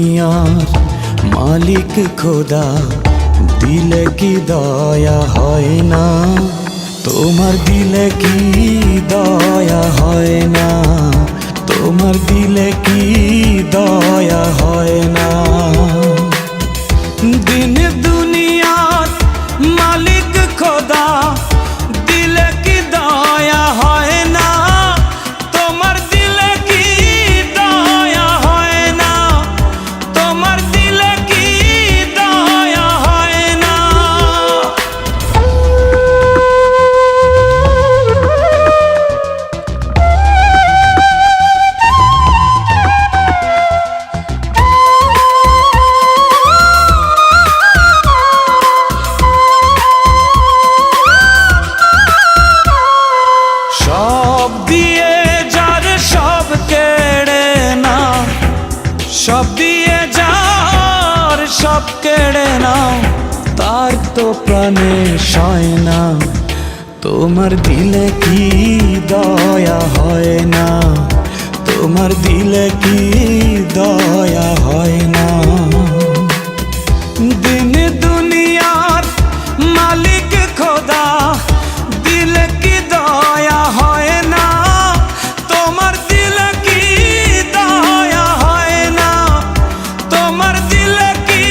দুনিয়ার মালিক খোদা, দিলে কি দয়া হয় না? তোমার দিলে কি দয়া হয় না? তোমার দিলে কি দয়া হয় না? দিন দুনিয়ার মালিক খোদা, দিলে কি দয়া হয় না? তোমার দিলে কি দয়া হয় না? তোমার দিলে কি দয়া হয় না? সব দিয়ে যার সব কেড়ে নাও, সব দিয়ে যার সব কেড়ে নাও, তার তো প্রাণে সয় না। তোমার দিলে কি দয়া হয় না? তোমার দিলে কি দয়া হয় না? দিন দুনিয়ার মালিক খোদা, দিলে কি দয়া হয় না? তোমার দিলে কি দয়া হয় না? তোমার দিলে কি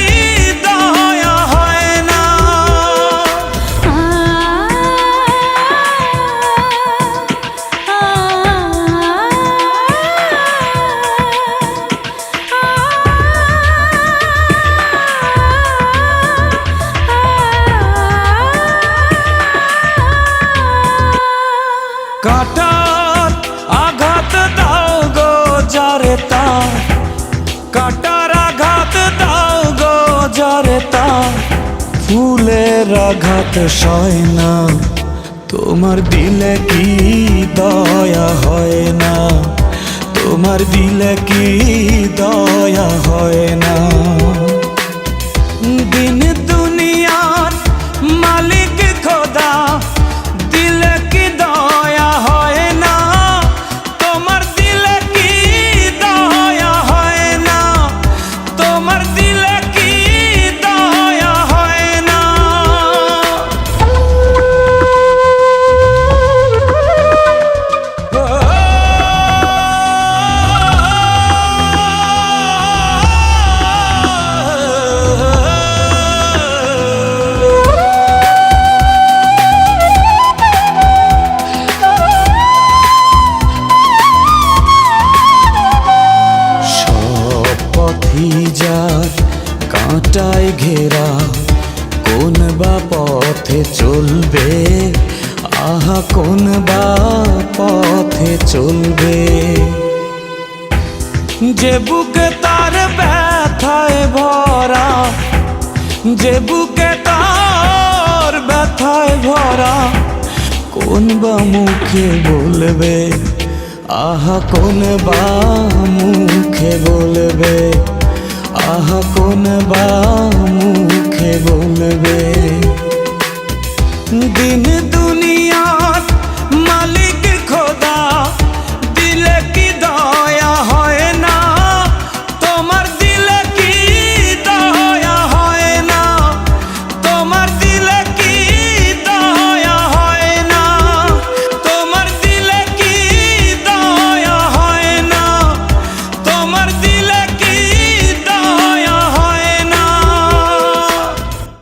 দয়া হয় না? কাটার আঘাত দাও গো যারে তার, কাটার আঘাত দাও গো যারে তার, ফুলের আঘাত সয় না। তোমার দিলে কি দয়া হয় না? তোমার দিলে কি দয়া হয় না? দিন দুনিয়ার মালিক খোদা, দিলে কি দয়া হয় না? তোমার দিলে কি দয়া হয় না? তোমার দিলে কি দয়া হয় না? যার কাঁটায় ঘেরা, কোন বা পথে চলবে? আহা কোন বা পথে চলবে? যে বুকে তার ব্যথায় ভরা, যে বুকে তার ব্যথায় ভরা, কোন বা মুখে বলবে? আহা কোন বা মুখে বলবে? আহা কোন বা